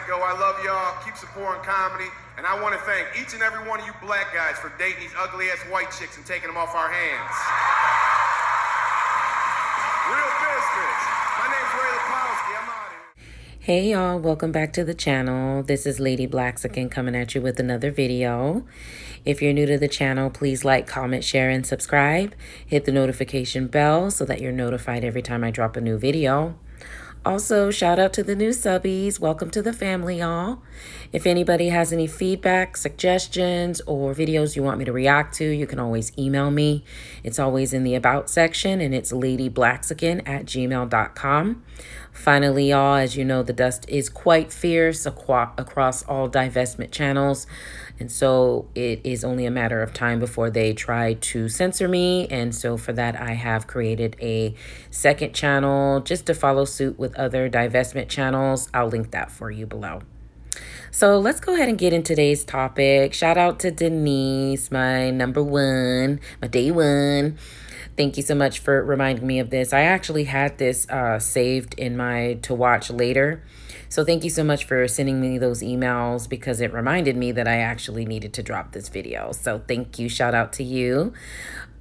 go. I love y'all. Keep supporting comedy. And I want to thank each and every one of you black guys for dating these ugly-ass white chicks and taking them off our hands. Real business. My name's Ray Lapowski. I'm out of here. Hey y'all, welcome back to the channel. This is Lady Blaxican coming at you with another video. If you're new to the channel, please like, comment, share, and subscribe. Hit the notification bell so that you're notified every time I drop a new video. Also, shout out to the new subbies. Welcome to the family, y'all. If anybody has any feedback, suggestions, or videos you want me to react to, you can always email me. It's always in the About section, and it's ladyblaxican@gmail.com. Finally, y'all, as you know, the dust is quite fierce across all divestment channels. And so it is only a matter of time before they try to censor me. And so for that, I have created a second channel just to follow suit with other divestment channels. I'll link that for you below. So let's go ahead and get into today's topic. Shout out to Denise, my number one, my day one. Thank you so much for reminding me of this. I actually had this saved in my to watch later. So thank you so much for sending me those emails because it reminded me that I actually needed to drop this video. So thank you. Shout out to you.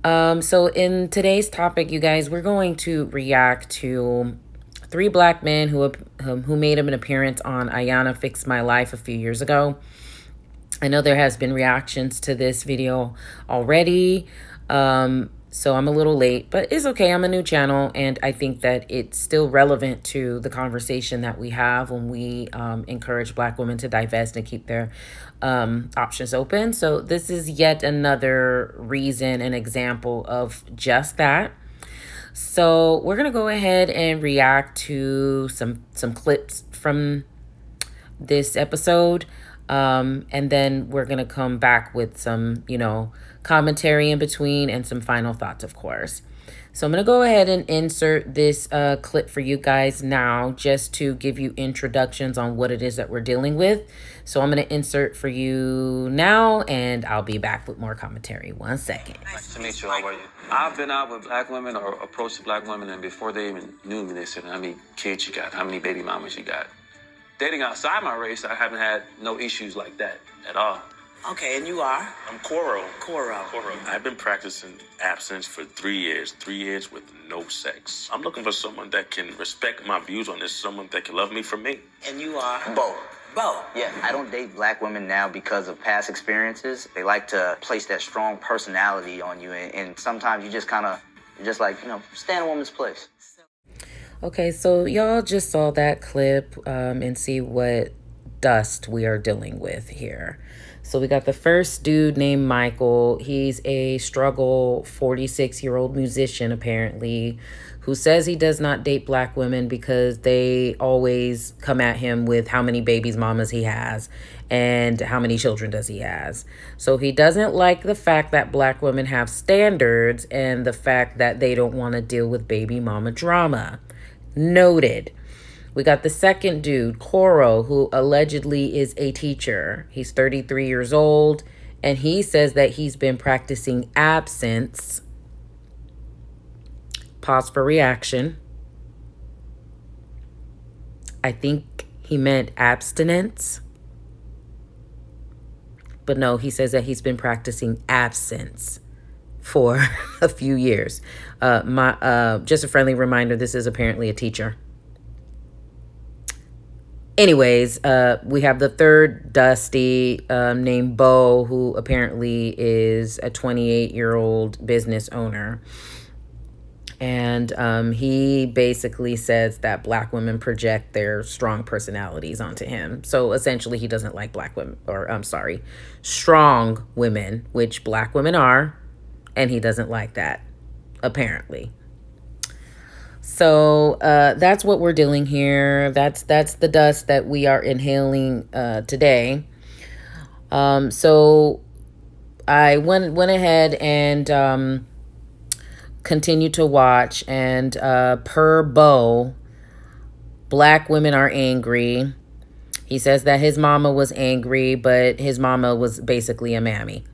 So in today's topic, you guys, we're going to react to 3 black men who made an appearance on Ayana Fix My Life a few years ago. I know there has been reactions to this video already. So I'm a little late, but it's okay. I'm a new channel, and I think that it's still relevant to the conversation that we have when we encourage black women to divest and keep their options open. So this is yet another reason, an example of just that. So we're going to go ahead and react to some clips from this episode. And then we're going to come back with some, commentary in between and some final thoughts, of course. So I'm going to go ahead and insert this clip for you guys now just to give you introductions on what it is that we're dealing with. So I'm going to insert for you now, and I'll be back with more commentary. 1 second. Nice to meet you. How are you? I've been out with black women or approached black women, and before they even knew me, they said, how many kids you got? How many baby mamas you got? Dating outside my race, I haven't had no issues like that at all. Okay, and you are? I'm Coro. Coro. I've been practicing abstinence for 3 years. 3 years with no sex. I'm looking for someone that can respect my views on this, someone that can love me for me. And you are? Bo. Bo. Yeah, I don't date black women now because of past experiences. They like to place that strong personality on you, and sometimes you just stand a woman's place. Okay, so y'all just saw that clip and see what dust we are dealing with here. So we got the first dude named Michael. He's a struggle 46-year-old musician, apparently, who says he does not date black women because they always come at him with how many babies mamas he has and how many children does he has. So he doesn't like the fact that black women have standards and the fact that they don't want to deal with baby mama drama. Noted. We got the second dude, Coro, who allegedly is a teacher. He's 33 years old, and he says that he's been practicing absence. Pause for reaction. I think he meant abstinence. But no, he says that he's been practicing absence for a few years. Just a friendly reminder, this is apparently a teacher. Anyways, we have the third Dusty named Bo, who apparently is a 28-year-old business owner. And he basically says that black women project their strong personalities onto him. So essentially, he doesn't like black women, strong women, which black women are. And he doesn't like that, apparently. So that's what we're dealing here. That's the dust that we are inhaling today. So I went ahead and continued to watch. And per Bo, black women are angry. He says that his mama was angry, but his mama was basically a mammy.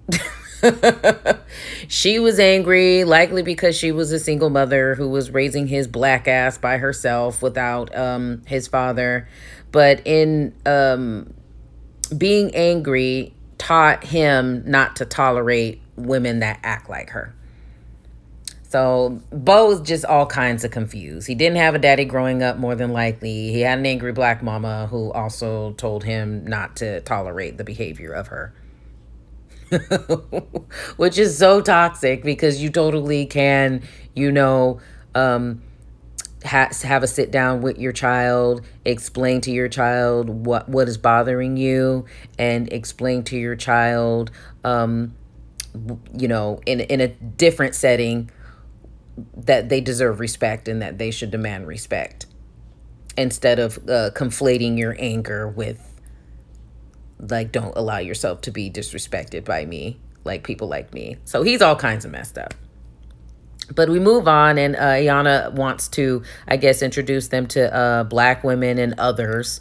She was angry, likely because she was a single mother who was raising his black ass by herself without his father. But in being angry, taught him not to tolerate women that act like her. So Bo's just all kinds of confused. He didn't have a daddy growing up, more than likely. He had an angry black mama who also told him not to tolerate the behavior of her. Which is so toxic because you totally can, have a sit down with your child, explain to your child what is bothering you, and explain to your child, in a different setting, that they deserve respect and that they should demand respect, instead of conflating your anger with, like, don't allow yourself to be disrespected by me, like people like me. So he's all kinds of messed up. But we move on, and Ayanna wants to, I guess, introduce them to black women and others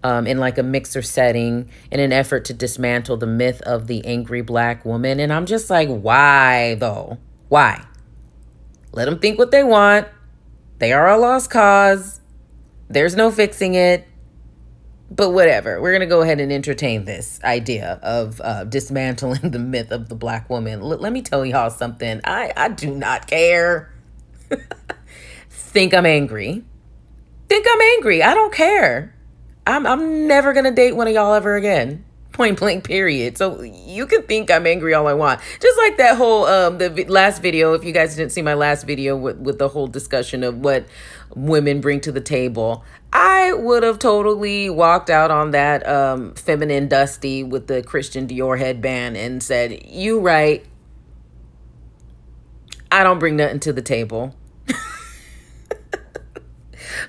in like a mixer setting in an effort to dismantle the myth of the angry black woman. And I'm just like, why though? Why? Let them think what they want. They are a lost cause. There's no fixing it. But whatever. We're going to go ahead and entertain this idea of dismantling the myth of the black woman. Let me tell y'all something. I do not care. Think I'm angry. Think I'm angry. I don't care. I'm never going to date one of y'all ever again. Point blank, period. So you can think I'm angry all I want. Just like that whole, the last video, if you guys didn't see my last video with the whole discussion of what women bring to the table, I would have totally walked out on that feminine Dusty with the Christian Dior headband and said, you right. I don't bring nothing to the table.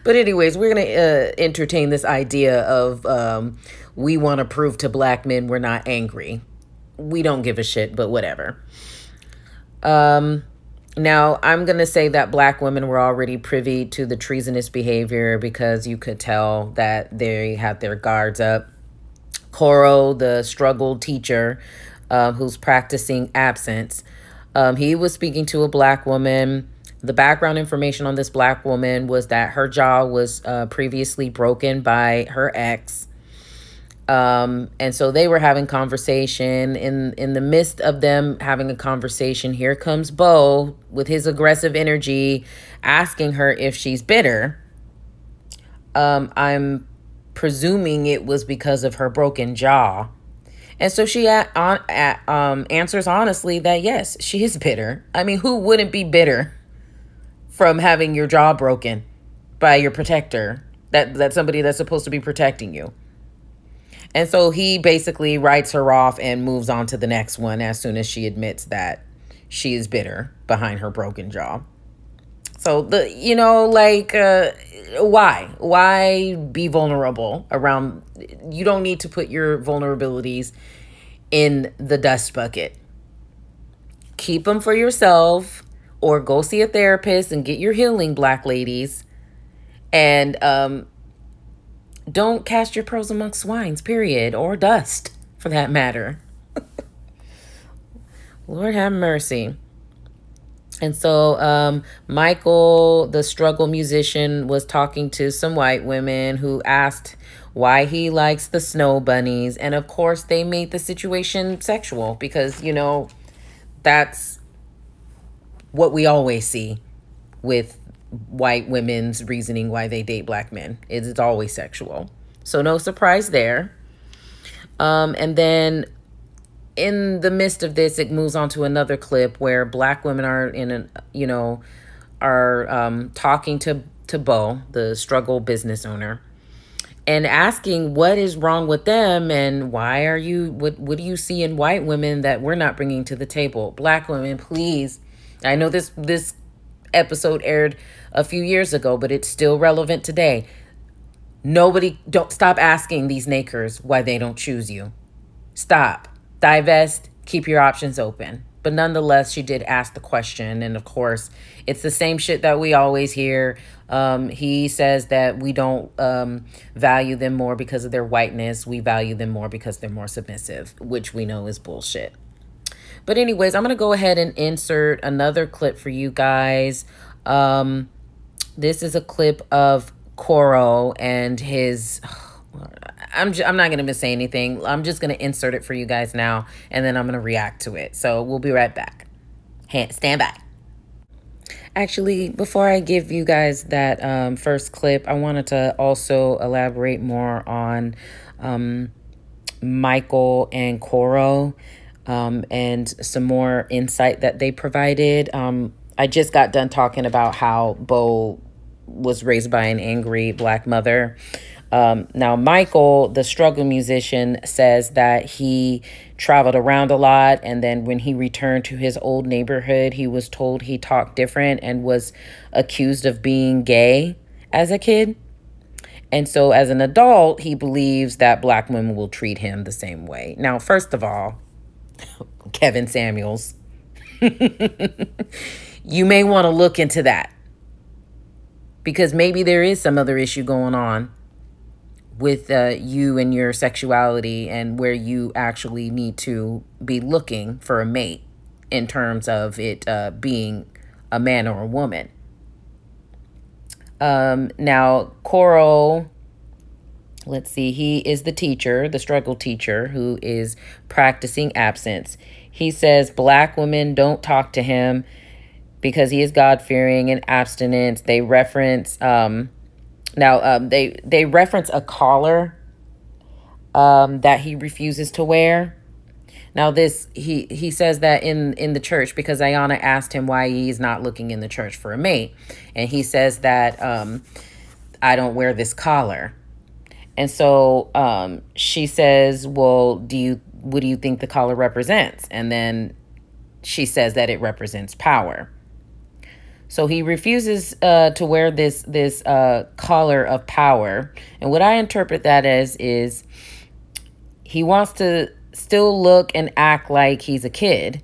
But anyways, we're going to entertain this idea of we want to prove to black men we're not angry. We don't give a shit, but whatever. Now, I'm going to say that black women were already privy to the treasonous behavior because you could tell that they had their guards up. Coro, the struggle teacher who's practicing absence, he was speaking to a black woman. The background information on this black woman was that her jaw was previously broken by her ex. And so they were having conversation. In the midst of them having a conversation, here comes Bo with his aggressive energy, asking her if she's bitter. I'm presuming it was because of her broken jaw. And so she answers honestly that yes, she is bitter. I mean, who wouldn't be bitter from having your jaw broken by your protector? That's somebody that's supposed to be protecting you. And so he basically writes her off and moves on to the next one as soon as she admits that she is bitter behind her broken jaw. So why be vulnerable around? You don't need to put your vulnerabilities in the dust bucket. Keep them for yourself, or go see a therapist and get your healing, black ladies. And don't cast your pearls amongst swines, period, or dust, for that matter. Lord have mercy. And so Michael, the struggle musician, was talking to some white women who asked why he likes the snow bunnies. And of course, they made the situation sexual because, that's what we always see with white women's reasoning why they date black men. It's always sexual. So no surprise there. And then in the midst of this, it moves on to another clip where black women are talking to Bo, the struggle business owner, and asking what is wrong with them and why are you, what do you see in white women that we're not bringing to the table? Black women, please. I know this episode aired a few years ago, but it's still relevant today. Don't stop asking these nakers why they don't choose you. Stop. Divest. Keep your options open. But nonetheless, she did ask the question. And of course, it's the same shit that we always hear. He says that we don't value them more because of their whiteness. We value them more because they're more submissive, which we know is bullshit. But anyways, I'm going to go ahead and insert another clip for you guys. This is a clip of Coro and his... I'm not going to say anything. I'm just going to insert it for you guys now, and then I'm going to react to it. So we'll be right back. Stand by. Actually, before I give you guys that first clip, I wanted to also elaborate more on Michael and Coro and some more insight that they provided. I just got done talking about how Bo was raised by an angry Black mother. Now, Michael, the struggle musician, says that he traveled around a lot. And then when he returned to his old neighborhood, he was told he talked different and was accused of being gay as a kid. And so as an adult, he believes that Black women will treat him the same way. Now, first of all, Kevin Samuels, you may want to look into that, because maybe there is some other issue going on with you and your sexuality, and where you actually need to be looking for a mate in terms of it being a man or a woman. Now, Coro, let's see, he is the teacher, the struggle teacher, who is practicing absence. He says Black women don't talk to him because he is God-fearing and abstinent. They reference... they reference a collar that he refuses to wear. Now this, he says that in the church, because Ayanna asked him why he's not looking in the church for a mate. And he says that I don't wear this collar. And so she says, well, what do you think the collar represents? And then she says that it represents power. So he refuses to wear this collar of power. And what I interpret that as is he wants to still look and act like he's a kid.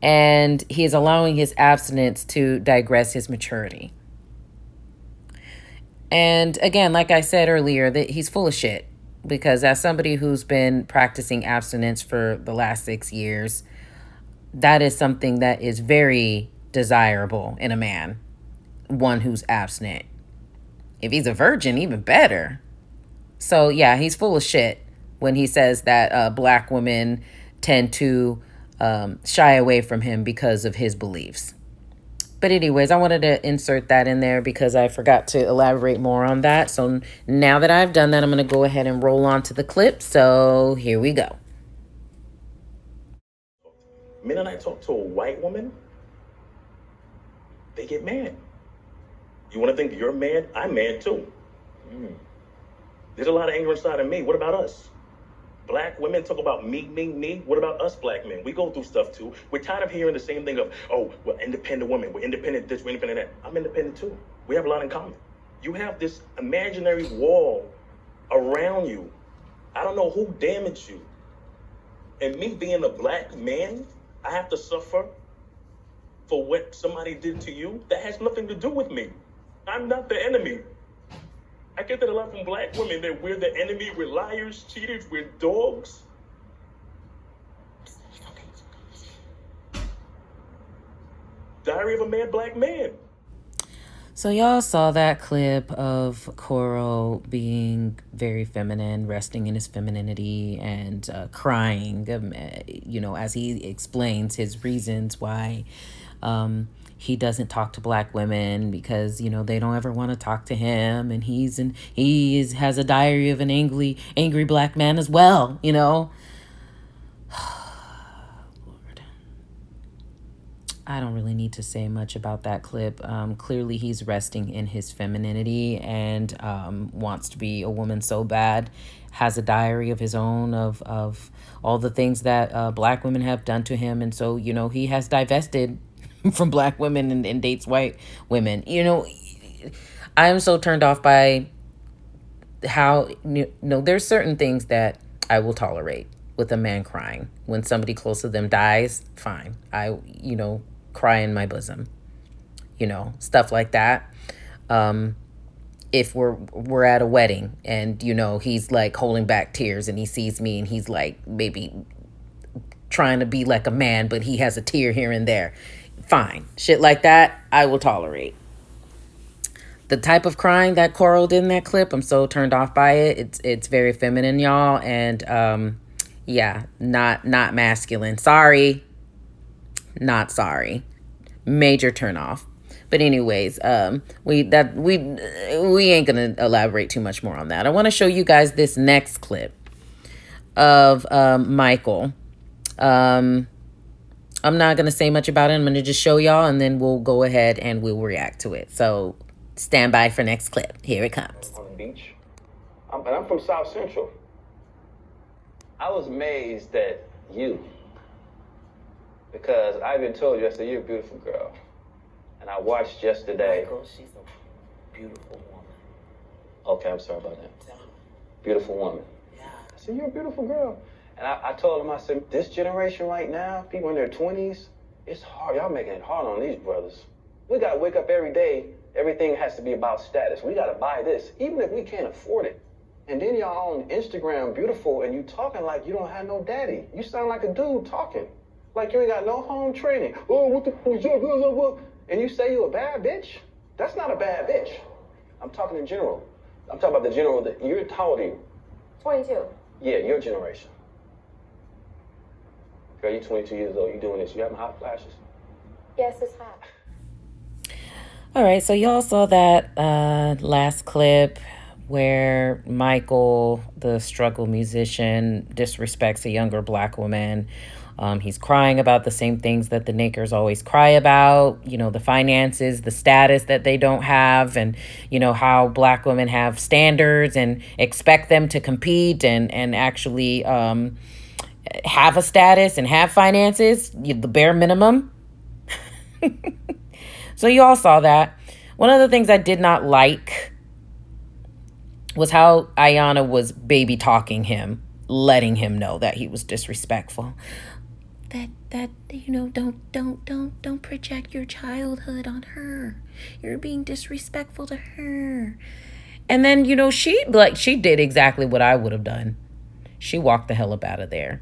And he is allowing his abstinence to digress his maturity. And again, like I said earlier, that he's full of shit. Because as somebody who's been practicing abstinence for the last 6 years, that is something that is very desirable in a man, one who's abstinent. If he's a virgin, even better. So yeah, he's full of shit when he says that Black women tend to shy away from him because of his beliefs. But anyways, I wanted to insert that in there because I forgot to elaborate more on that. So now that I've done that, I'm going to go ahead and roll on to the clip. So here we go. Minute I talk to a white woman, they get mad. You want to think you're mad? I'm mad too. There's a lot of anger inside of me. What about us? Black women talk about me. What about us Black men? We go through stuff too. We're tired of hearing the same thing of, oh, we're independent women. We're independent this, we're independent that. I'm independent too. We have a lot in common. You have this imaginary wall around you. I don't know who damaged you. And me being a Black man, I have to suffer for what somebody did to you? That has nothing to do with me. I'm not the enemy. I get that a lot from Black women, that we're the enemy, we're liars, cheaters, we're dogs. Diary of a Mad Black Man. So y'all saw that clip of Coro being very feminine, resting in his femininity and crying, as he explains his reasons why he doesn't talk to Black women, because, they don't ever want to talk to him. And he has a diary of an angry Black man as well, Lord. I don't really need to say much about that clip. Clearly, he's resting in his femininity and wants to be a woman so bad. Has a diary of his own of all the things that Black women have done to him. And so, he has divested from Black women and dates white women. I am so turned off by how, there's certain things that I will tolerate with a man crying. When somebody close to them dies, fine. I cry in my bosom, stuff like that. If we're at a wedding and, he's like holding back tears and he sees me and he's like maybe trying to be like a man, but he has a tear here and there. Fine. Shit like that, I will tolerate. The type of crying that Coral did in that clip, I'm so turned off by it. It's very feminine, y'all. And yeah, not masculine. Sorry. Not sorry. Major turn off. But anyways, we ain't gonna elaborate too much more on that. I want to show you guys this next clip of Michael. I'm not gonna say much about it. I'm gonna just show y'all, and then we'll go ahead and we'll react to it. So stand by for next clip. Here it comes. On the beach. I'm from South Central. I was amazed at you. Because I even told you, I said, you're a beautiful girl. And I watched yesterday. Michael, she's a beautiful woman. Okay, I'm sorry about that. Beautiful woman. Yeah. I said, you're a beautiful girl. And I told him, I said, this generation right now, people in their 20s, it's hard. Y'all making it hard on these brothers. We got to wake up every day. Everything has to be about status. We got to buy this, even if we can't afford it. And then y'all on Instagram, beautiful, and you talking like you don't have no daddy. You sound like a dude talking. Like you ain't got no home training. Oh, what the fuck? And you say you a bad bitch? That's not a bad bitch. I'm talking in general. I'm talking about the general that you're, how old are you? 22. Yeah, your generation. Girl, you're 22 years old. You doing this. You having hot flashes? Yes, it's hot. All right, so y'all saw that last clip where Michael, the struggle musician, disrespects a younger black woman. He's crying about the same things that the Nakers always cry about, you know, the finances, the status that they don't have, and, you know, how black women have standards and expect them to compete and actually have a status and have finances, the bare minimum. So you all saw that. One of the things I did not like was how Ayanna was baby talking him, letting him know that he was disrespectful. That you know, don't project your childhood on her. You're being disrespectful to her. And then, you know, she did exactly what I would have done. She walked the hell up out of there.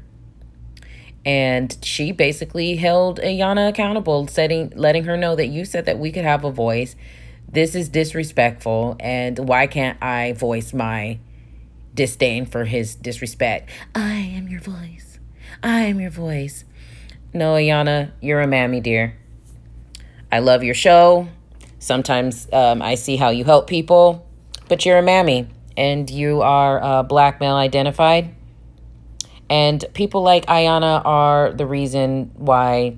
And she basically held Ayanna accountable, letting her know that you said that we could have a voice. This is disrespectful, and why can't I voice my disdain for his disrespect? I am your voice. I am your voice. No, Ayanna, you're a mammy, dear. I love your show. Sometimes I see how you help people, but you're a mammy, and you are black male identified. And people like Ayanna are the reason why,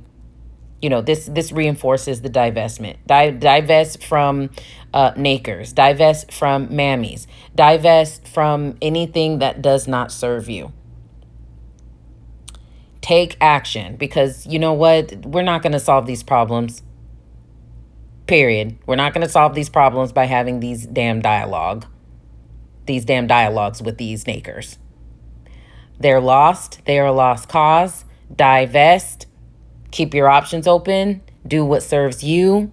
you know, this reinforces the divestment. Divest from Nakers. Divest from mammies. Divest from anything that does not serve you. Take action, because you know what? We're not going to solve these problems. Period. We're not going to solve these problems by having these damn dialogues with these Nakers. They're lost. They are a lost cause. Divest. Keep your options open. Do what serves you.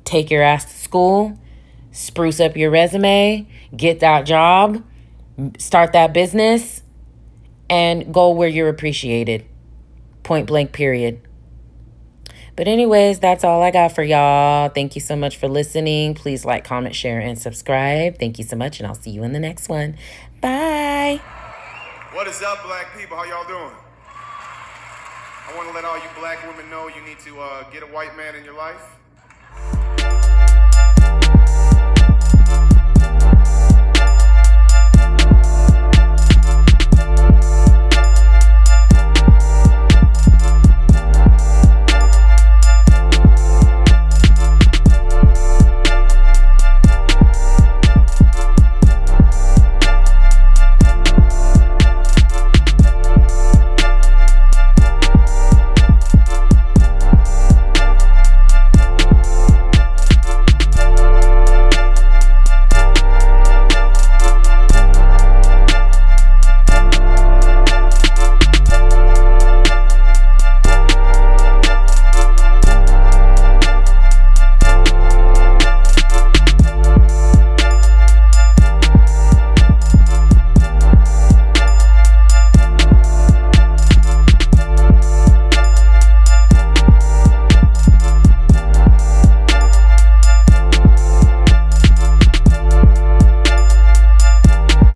Take your ass to school. Spruce up your resume. Get that job. Start that business. And go where you're appreciated. Point blank, period. But anyways, that's all I got for y'all. Thank you so much for listening. Please like, comment, share, and subscribe. Thank you so much, and I'll see you in the next one. Bye. What is up, black people? How y'all doing? I want to let all you black women know you need to get a white man in your life.